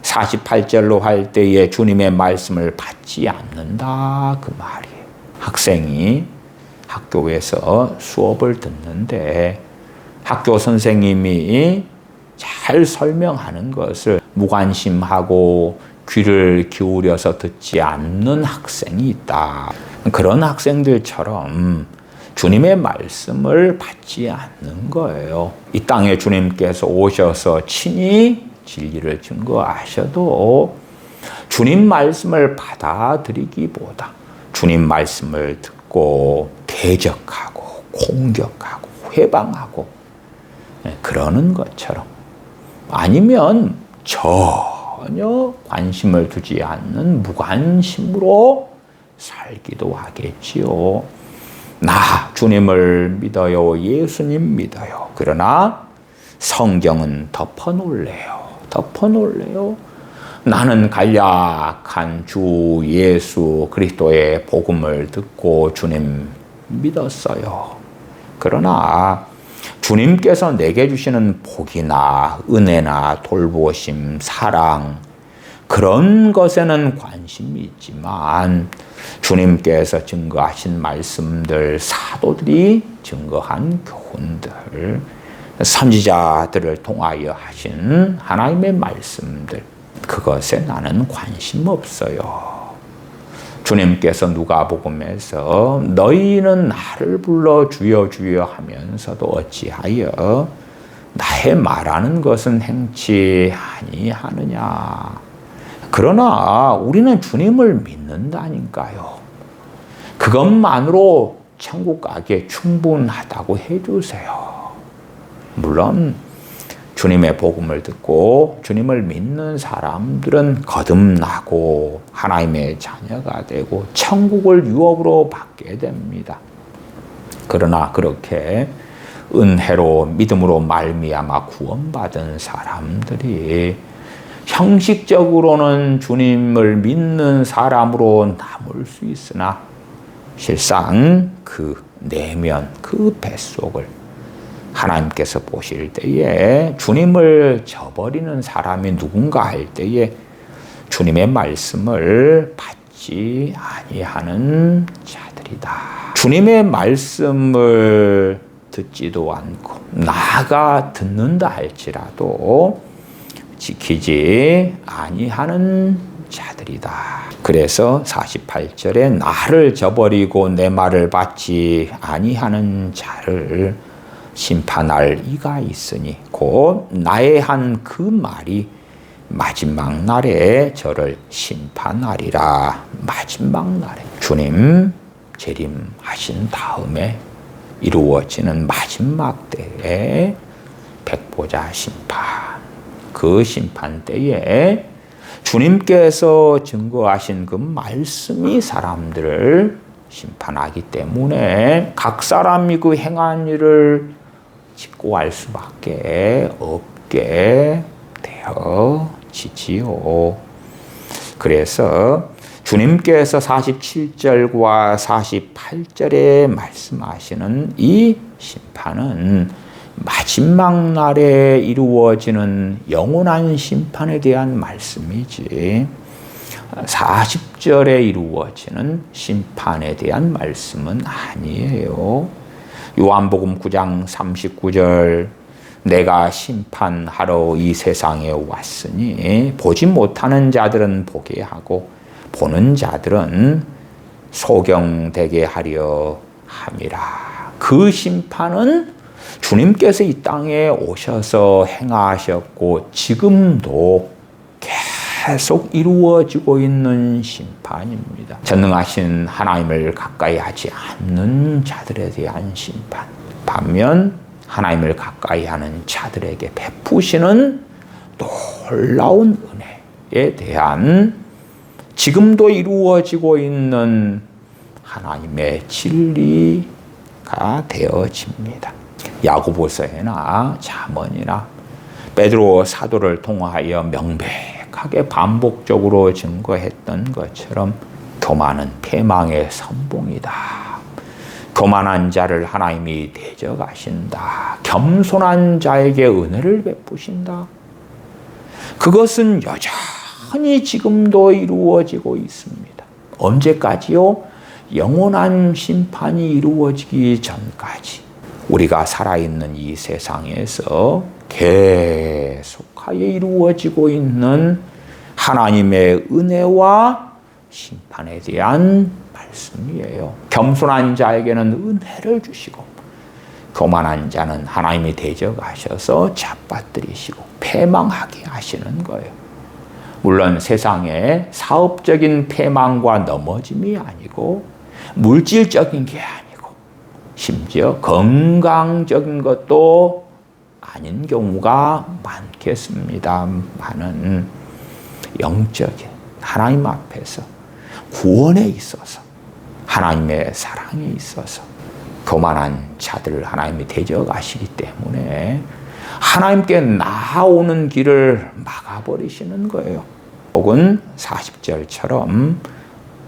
48절로 할 때에 주님의 말씀을 받지 않는다 그 말이에요. 학생이 학교에서 수업을 듣는데 학교 선생님이 잘 설명하는 것을 무관심하고 귀를 기울여서 듣지 않는 학생이 있다. 그런 학생들처럼 주님의 말씀을 받지 않는 거예요. 이 땅에 주님께서 오셔서 친히 진리를 증거하셔도 주님 말씀을 받아들이기보다 주님 말씀을 듣고 대적하고 공격하고 회방하고 그러는 것처럼 아니면 전혀 관심을 두지 않는 무관심으로 살기도 하겠지요. 나 주님을 믿어요. 예수님 믿어요. 그러나 성경은 덮어놓을래요. 나는 간략한 주 예수 그리스도의 복음을 듣고 주님 믿었어요. 그러나 주님께서 내게 주시는 복이나 은혜나 돌보심, 사랑 그런 것에는 관심이 있지만 주님께서 증거하신 말씀들, 사도들이 증거한 교훈들, 선지자들을 통하여 하신 하나님의 말씀들 그것에 나는 관심 없어요. 주님께서 누가복음에서 너희는 나를 불러 주여 주여 하면서도 어찌하여 나의 말하는 것은 행치 아니하느냐. 그러나 우리는 주님을 믿는다니까요. 그것만으로 천국 가기에 충분하다고 해주세요. 물론 주님의 복음을 듣고 주님을 믿는 사람들은 거듭나고 하나님의 자녀가 되고 천국을 유업으로 받게 됩니다. 그러나 그렇게 은혜로 믿음으로 말미암아 구원받은 사람들이 형식적으로는 주님을 믿는 사람으로 남을 수 있으나 실상 그 내면 그 뱃속을 하나님께서 보실 때에 주님을 저버리는 사람이 누군가 할 때에 주님의 말씀을 받지 아니하는 자들이다. 주님의 말씀을 듣지도 않고 나가 듣는다 할지라도 지키지 아니하는 자들이다. 그래서 48절에 나를 저버리고 내 말을 받지 아니하는 자를 심판할 이가 있으니 곧 나의 한 그 말이 마지막 날에 저를 심판하리라. 마지막 날에 주님 재림하신 다음에 이루어지는 마지막 때에 백보자 심판, 그 심판 때에 주님께서 증거하신 그 말씀이 사람들을 심판하기 때문에 각 사람이 그 행한 일을 직고할 수밖에 없게 되어지지요. 그래서 주님께서 47절과 48절에 말씀하시는 이 심판은 마지막 날에 이루어지는 영원한 심판에 대한 말씀이지 40절에 이루어지는 심판에 대한 말씀은 아니에요. 요한복음 9장 39절 내가 심판하러 이 세상에 왔으니 보지 못하는 자들은 보게 하고 보는 자들은 소경되게 하려 함이라. 그 심판은 주님께서 이 땅에 오셔서 행하셨고 지금도 계속 이루어지고 있는 심판입니다. 전능하신 하나님을 가까이 하지 않는 자들에 대한 심판. 반면 하나님을 가까이 하는 자들에게 베푸시는 놀라운 은혜에 대한 지금도 이루어지고 있는 하나님의 진리가 되어집니다. 야고보서에나 잠언이나 베드로 사도를 통하여 명백하게 반복적으로 증거했던 것처럼 교만은 패망의 선봉이다. 교만한 자를 하나님이 대적하신다. 겸손한 자에게 은혜를 베푸신다. 그것은 여전히 지금도 이루어지고 있습니다. 언제까지요? 영원한 심판이 이루어지기 전까지 우리가 살아있는 이 세상에서 계속하여 이루어지고 있는 하나님의 은혜와 심판에 대한 말씀이에요. 겸손한 자에게는 은혜를 주시고 교만한 자는 하나님이 대적하셔서 잡아뜨리시고 패망하게 하시는 거예요. 물론 세상에 사업적인 패망과 넘어짐이 아니고 물질적인 게 아니고 심지어 건강적인 것도 아닌 경우가 많겠습니다만은 영적인 하나님 앞에서 구원에 있어서 하나님의 사랑에 있어서 교만한 자들을 하나님이 대적하시기 때문에 하나님께 나아오는 길을 막아버리시는 거예요. 혹은 40절처럼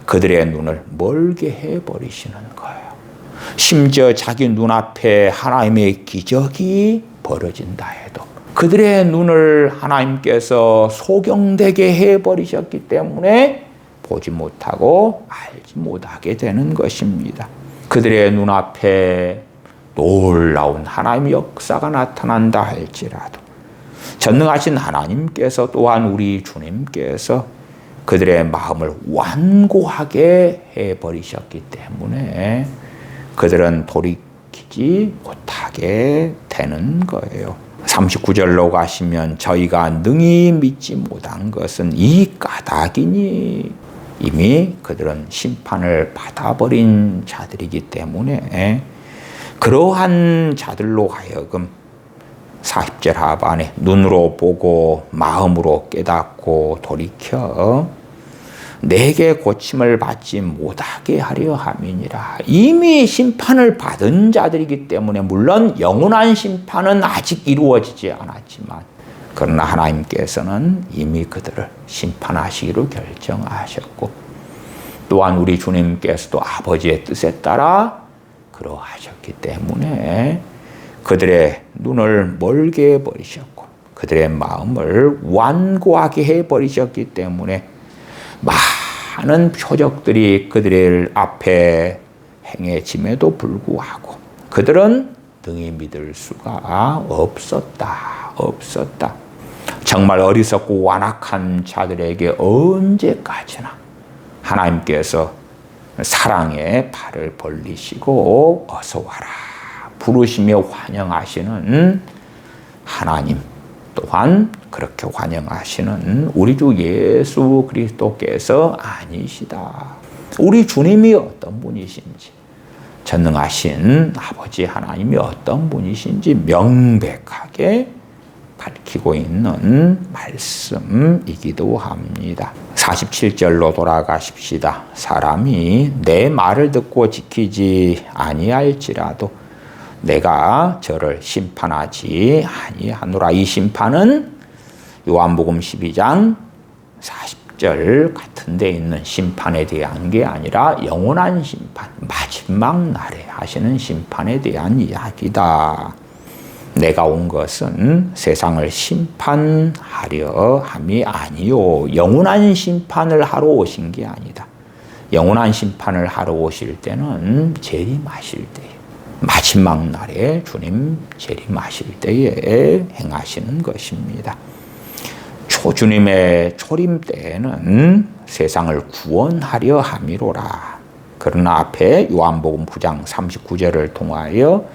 그들의 눈을 멀게 해버리시는 거예요. 심지어 자기 눈앞에 하나님의 기적이 벌어진다 해도 그들의 눈을 하나님께서 소경되게 해버리셨기 때문에 보지 못하고 알지 못하게 되는 것입니다. 그들의 눈앞에 놀라운 하나님의 역사가 나타난다 할지라도 전능하신 하나님께서 또한 우리 주님께서 그들의 마음을 완고하게 해버리셨기 때문에 그들은 돌이키지 못하게 되는 거예요. 39절로 가시면 저희가 능히 믿지 못한 것은 이 까닭이니 이미 그들은 심판을 받아버린 자들이기 때문에 그러한 자들로 하여금 40절 하반에 눈으로 보고 마음으로 깨닫고 돌이켜 내게 고침을 받지 못하게 하려 함이니라. 이미 심판을 받은 자들이기 때문에 물론 영원한 심판은 아직 이루어지지 않았지만 그러나 하나님께서는 이미 그들을 심판하시기로 결정하셨고 또한 우리 주님께서도 아버지의 뜻에 따라 그러하셨기 때문에 그들의 눈을 멀게 해버리셨고 그들의 마음을 완고하게 해버리셨기 때문에 많은 표적들이 그들 앞에 행해짐에도 불구하고 그들은 능히 믿을 수가 없었다. 정말 어리석고 완악한 자들에게 언제까지나 하나님께서 사랑의 팔을 벌리시고 어서 와라 부르시며 환영하시는 하나님 또한 그렇게 환영하시는 우리 주 예수 그리스도께서 아니시다. 우리 주님이 어떤 분이신지 전능하신 아버지 하나님이 어떤 분이신지 명백하게 밝히고 있는 말씀이기도 합니다. 47절로 돌아가십시다. 사람이 내 말을 듣고 지키지 아니할지라도 내가 저를 심판하지 아니하노라. 이 심판은 요한복음 12장 40절 같은 데 있는 심판에 대한 게 아니라 영원한 심판, 마지막 날에 하시는 심판에 대한 이야기다. 내가 온 것은 세상을 심판하려 함이 아니요 영원한 심판을 하러 오신 게 아니다. 영원한 심판을 하러 오실 때는 재림하실 때에 마지막 날에 주님 재림하실 때에 행하시는 것입니다. 주님의 초림 때에는 세상을 구원하려 함이로라. 그러나 앞에 요한복음 9장 39절을 통하여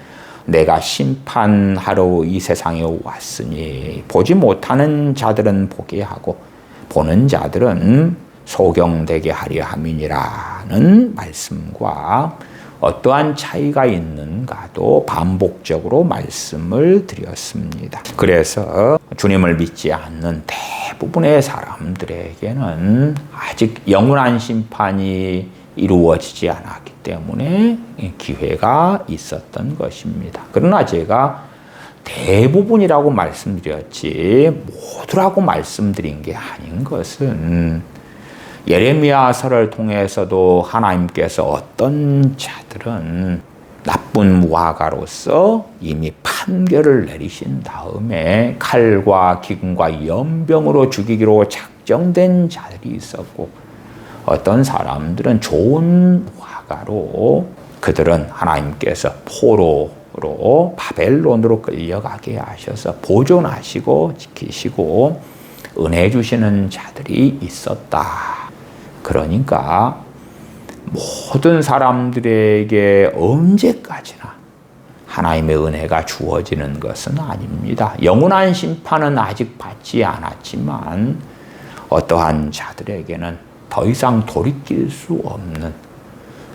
내가 심판하러 이 세상에 왔으니 보지 못하는 자들은 보게 하고 보는 자들은 소경되게 하려 함이니라는 말씀과 어떠한 차이가 있는가도 반복적으로 말씀을 드렸습니다. 그래서 주님을 믿지 않는 대부분의 사람들에게는 아직 영원한 심판이 이루어지지 않았기 때문에 기회가 있었던 것입니다. 그러나 제가 대부분이라고 말씀드렸지 모두라고 말씀드린 게 아닌 것은 예레미야서를 통해서도 하나님께서 어떤 자들은 나쁜 무화과로서 이미 판결을 내리신 다음에 칼과 기근과 연병으로 죽이기로 작정된 자들이 있었고 어떤 사람들은 좋은 화가로 그들은 하나님께서 포로로 바벨론으로 끌려가게 하셔서 보존하시고 지키시고 은혜 주시는 자들이 있었다. 그러니까 모든 사람들에게 언제까지나 하나님의 은혜가 주어지는 것은 아닙니다. 영원한 심판은 아직 받지 않았지만 어떠한 자들에게는 더 이상 돌이킬 수 없는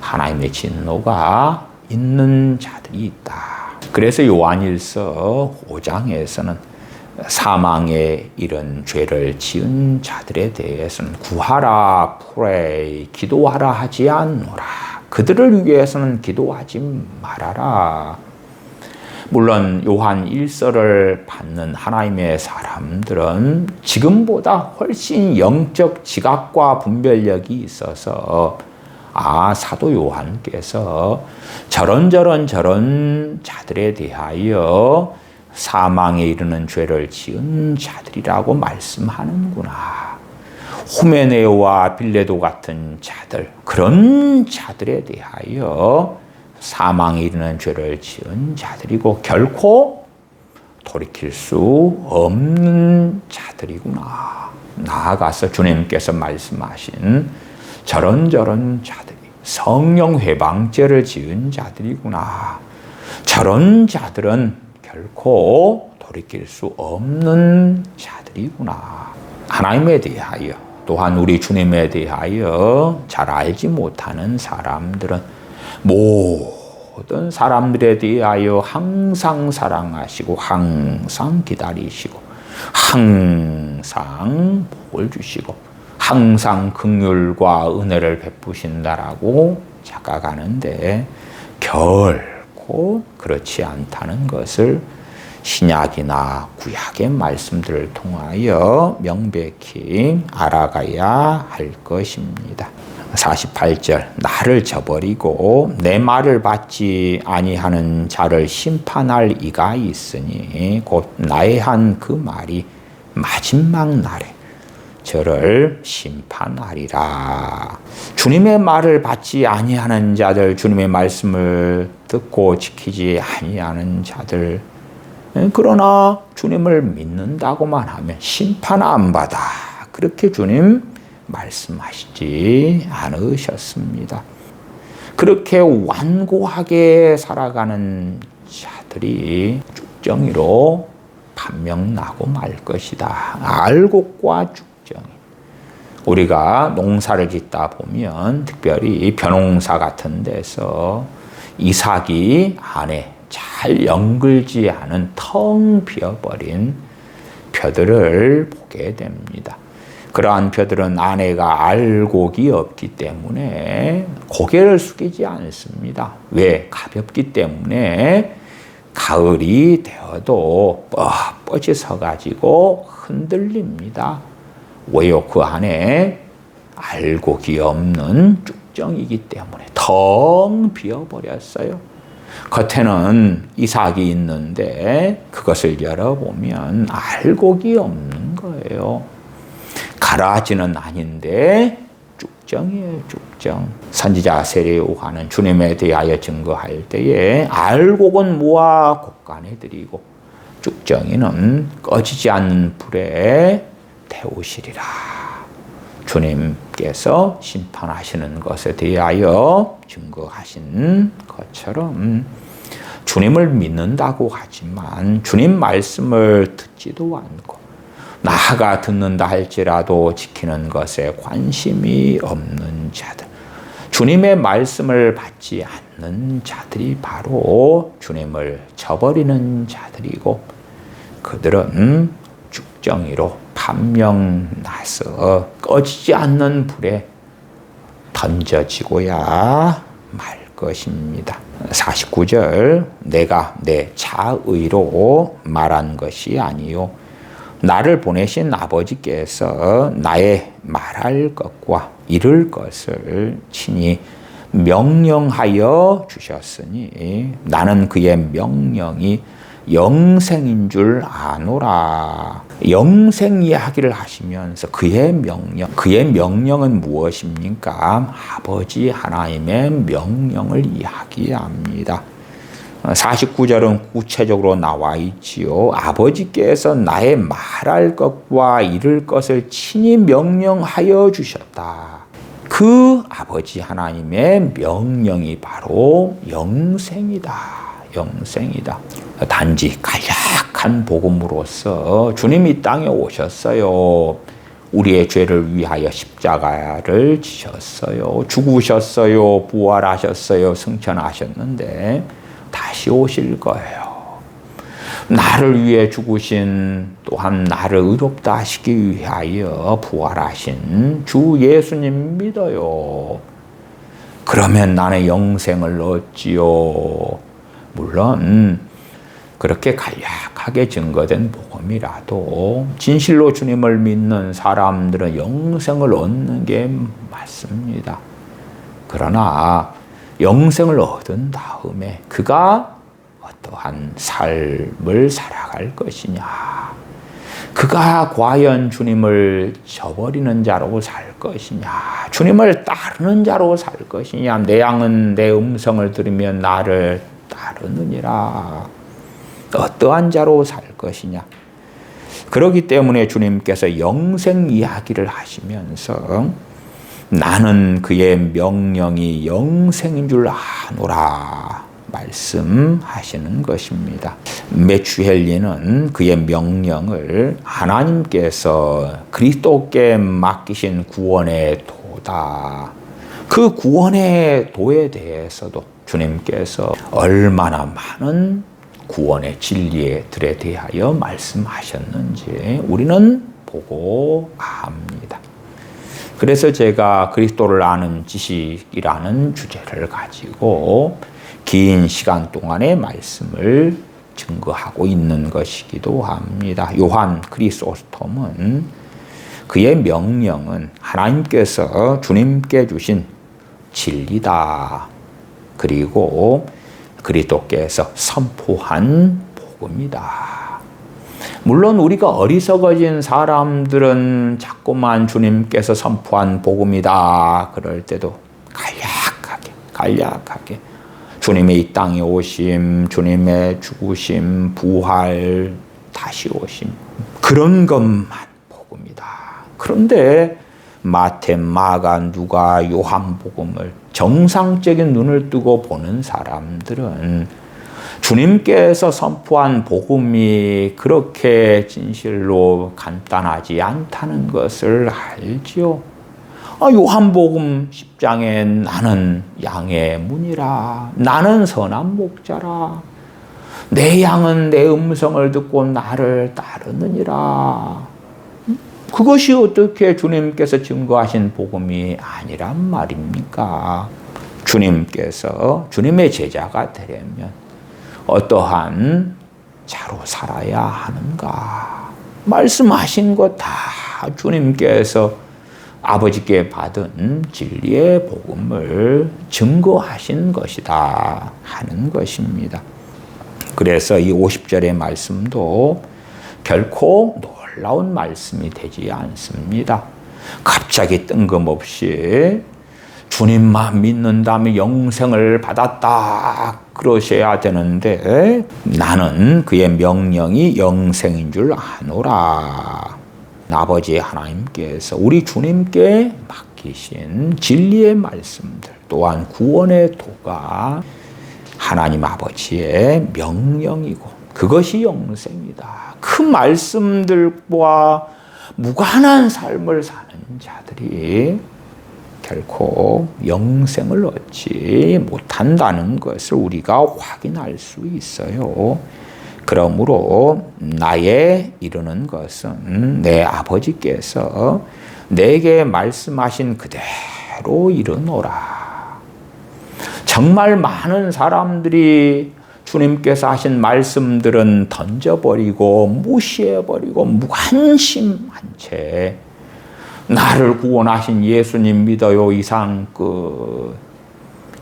하나님의 진노가 있는 자들이 있다. 그래서 요한일서 5장에서는 사망에 이른 죄를 지은 자들에 대해서는 구하라, pray, 기도하라 하지 않노라. 그들을 위해서는 기도하지 말아라. 물론 요한 1서를 받는 하나님의 사람들은 지금보다 훨씬 영적 지각과 분별력이 있어서 사도 요한께서 저런 자들에 대하여 사망에 이르는 죄를 지은 자들이라고 말씀하는구나. 후메네오와 빌레도 같은 자들, 그런 자들에 대하여 사망에 이르는 죄를 지은 자들이고 결코 돌이킬 수 없는 자들이구나. 나아가서 주님께서 말씀하신 저런 자들이 성령 회방죄를 지은 자들이구나. 저런 자들은 결코 돌이킬 수 없는 자들이구나. 하나님에 대하여 또한 우리 주님에 대하여 잘 알지 못하는 사람들은 모든 사람들에 대하여 항상 사랑하시고 항상 기다리시고 항상 복을 주시고 항상 긍휼과 은혜를 베푸신다라고 착각하는데 결코 그렇지 않다는 것을 신약이나 구약의 말씀들을 통하여 명백히 알아가야 할 것입니다. 48절 나를 저버리고 내 말을 받지 아니하는 자를 심판할 이가 있으니 곧 나의 한 그 말이 마지막 날에 저를 심판하리라. 주님의 말을 받지 아니하는 자들, 주님의 말씀을 듣고 지키지 아니하는 자들, 그러나 주님을 믿는다고만 하면 심판 안 받아. 그렇게 주님 말씀하시지 않으셨습니다. 그렇게 완고하게 살아가는 자들이 쭉정이로 판명나고 말 것이다. 알곡과 쭉정이. 우리가 농사를 짓다 보면 특별히 벼농사 같은 데서 이삭이 안에 잘 연글지 않은 텅 비어버린 벼들을 보게 됩니다. 그러한 벼들은 안에가 알곡이 없기 때문에 고개를 숙이지 않습니다. 왜? 가볍기 때문에 가을이 되어도 뻣뻣이 서가지고 흔들립니다. 왜요? 그 안에 알곡이 없는 쭉정이기 때문에 텅 비어버렸어요. 겉에는 이삭이 있는데 그것을 열어보면 알곡이 없는 거예요. 가라지는 아닌데 쭉정이에요. 쭉정. 선지자 세례요한은 주님에 대하여 증거할 때에 알곡은 모아 곳간에 드리고 쭉정이는 꺼지지 않는 불에 태우시리라. 주님께서 심판하시는 것에 대하여 증거하신 것처럼 주님을 믿는다고 하지만 주님 말씀을 듣지도 않고 나아가 듣는다 할지라도 지키는 것에 관심이 없는 자들, 주님의 말씀을 받지 않는 자들이 바로 주님을 저버리는 자들이고 그들은 쭉정이로 판명나서 꺼지지 않는 불에 던져지고야 말 것입니다. 49절 내가 내 자의로 말한 것이 아니요 나를 보내신 아버지께서 나의 말할 것과 이룰 것을 친히 명령하여 주셨으니 나는 그의 명령이 영생인 줄 아노라. 영생 이야기를 하시면서 그의 명령은 무엇입니까? 아버지 하나님의 명령을 이야기합니다. 49절은 구체적으로 나와 있지요. 아버지께서 나의 말할 것과 이룰 것을 친히 명령하여 주셨다. 그 아버지 하나님의 명령이 바로 영생이다. 영생이다. 단지 간략한 복음으로서 주님이 땅에 오셨어요. 우리의 죄를 위하여 십자가를 지셨어요. 죽으셨어요. 부활하셨어요. 승천하셨는데 다시 오실 거예요. 나를 위해 죽으신, 또한 나를 의롭다 하시기 위하여 부활하신 주 예수님 믿어요. 그러면 나는 영생을 얻지요. 물론 그렇게 간략하게 증거된 복음이라도 진실로 주님을 믿는 사람들은 영생을 얻는 게 맞습니다. 그러나 영생을 얻은 다음에 그가 어떠한 삶을 살아갈 것이냐, 그가 과연 주님을 저버리는 자로 살 것이냐, 주님을 따르는 자로 살 것이냐, 내 양은 내 음성을 들으면 나를 따르느니라, 어떠한 자로 살 것이냐. 그렇기 때문에 주님께서 영생 이야기를 하시면서 나는 그의 명령이 영생인 줄 아노라 말씀하시는 것입니다. 메추헬리는 그의 명령을 하나님께서 그리스도께 맡기신 구원의 도다, 그 구원의 도에 대해서도 주님께서 얼마나 많은 구원의 진리들에 대하여 말씀하셨는지 우리는 보고 압니다. 그래서 제가 그리스도를 아는 지식이라는 주제를 가지고 긴 시간 동안의 말씀을 증거하고 있는 것이기도 합니다. 요한 크리소스톰은 그의 명령은 하나님께서 주님께 주신 진리다. 그리고 그리스도께서 선포한 복음이다. 물론 우리가 어리석어진 사람들은 자꾸만 주님께서 선포한 복음이다 그럴 때도 간략하게 주님의 이 땅에 오심, 주님의 죽으심, 부활, 다시 오심, 그런 것만 복음이다. 그런데 마태, 마가, 누가, 요한복음을 정상적인 눈을 뜨고 보는 사람들은 주님께서 선포한 복음이 그렇게 진실로 간단하지 않다는 것을 알지요. 요한복음 10장에 나는 양의 문이라, 나는 선한 목자라, 내 양은 내 음성을 듣고 나를 따르느니라. 그것이 어떻게 주님께서 증거하신 복음이 아니란 말입니까? 주님께서 주님의 제자가 되려면 어떠한 자로 살아야 하는가? 말씀하신 것 다 주님께서 아버지께 받은 진리의 복음을 증거하신 것이다 하는 것입니다. 그래서 이 50절의 말씀도 결코 놀라운 말씀이 되지 않습니다. 갑자기 뜬금없이 주님만 믿는다면 영생을 받았다 그러셔야 되는데 나는 그의 명령이 영생인 줄 아노라. 아버지 하나님께서 우리 주님께 맡기신 진리의 말씀들 또한 구원의 도가 하나님 아버지의 명령이고 그것이 영생이다. 그 말씀들과 무관한 삶을 사는 자들이 결코 영생을 얻지 못한다는 것을 우리가 확인할 수 있어요. 그러므로 나의 이루는 것은 내 아버지께서 내게 말씀하신 그대로 이루노라. 정말 많은 사람들이 주님께서 하신 말씀들은 던져버리고 무시해버리고 무관심한 채 나를 구원하신 예수님 믿어요 이상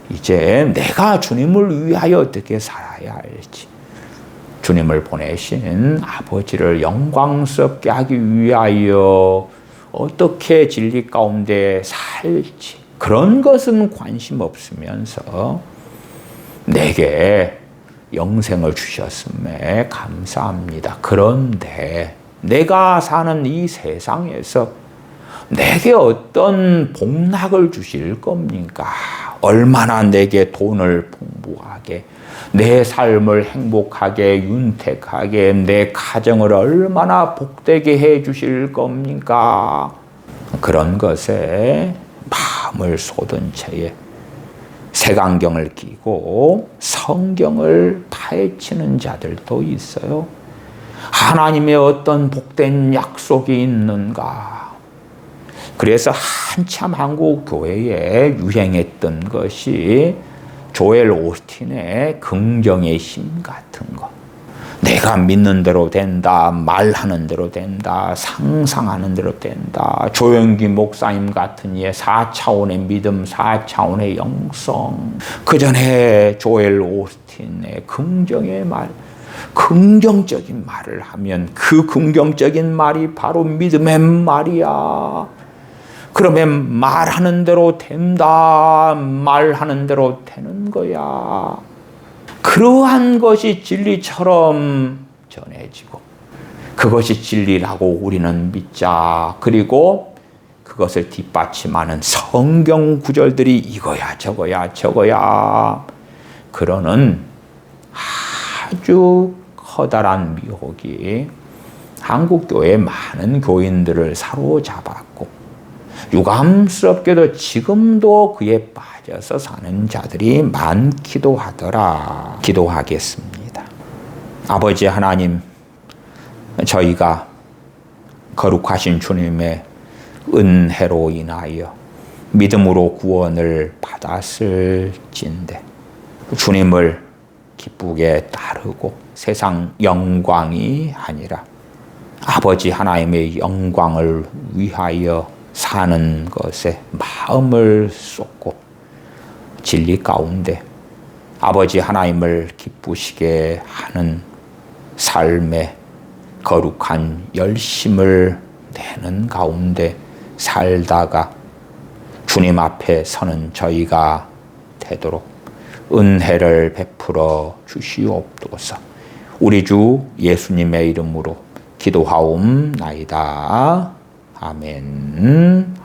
이제 내가 주님을 위하여 어떻게 살아야 할지, 주님을 보내신 아버지를 영광스럽게 하기 위하여 어떻게 진리 가운데 살지, 그런 것은 관심 없으면서 내게 영생을 주셨음에 감사합니다. 그런데 내가 사는 이 세상에서 내게 어떤 복락을 주실 겁니까? 얼마나 내게 돈을 풍부하게, 내 삶을 행복하게, 윤택하게, 내 가정을 얼마나 복되게 해 주실 겁니까? 그런 것에 마음을 쏟은 채에 색안경을 끼고 성경을 파헤치는 자들도 있어요. 하나님의 어떤 복된 약속이 있는가? 그래서 한참 한국 교회에 유행했던 것이 조엘 오스틴의 긍정의 힘 같은 것. 내가 믿는 대로 된다, 말하는 대로 된다, 상상하는 대로 된다. 조영기 목사님 같은 이의 4차원의 믿음, 4차원의 영성. 그 전에 조엘 오스틴의 긍정의 말, 긍정적인 말을 하면 그 긍정적인 말이 바로 믿음의 말이야. 그러면 말하는 대로 된다, 말하는 대로 되는 거야. 그러한 것이 진리처럼 전해지고 그것이 진리라고 우리는 믿자. 그리고 그것을 뒷받침하는 성경 구절들이 이거야 저거야 저거야 그러는 아주 커다란 미혹이 한국교회 많은 교인들을 사로잡았고 유감스럽게도 지금도 그에 빠져서 사는 자들이 많기도 하더라. 기도하겠습니다. 아버지 하나님, 저희가 거룩하신 주님의 은혜로 인하여 믿음으로 구원을 받았을진데 주님을 기쁘게 따르고 세상 영광이 아니라 아버지 하나님의 영광을 위하여 사는 것에 마음을 쏟고 진리 가운데 아버지 하나님을 기쁘시게 하는 삶의 거룩한 열심을 내는 가운데 살다가 주님 앞에 서는 저희가 되도록 은혜를 베풀어 주시옵소서. 우리 주 예수님의 이름으로 기도하옵나이다. 아멘.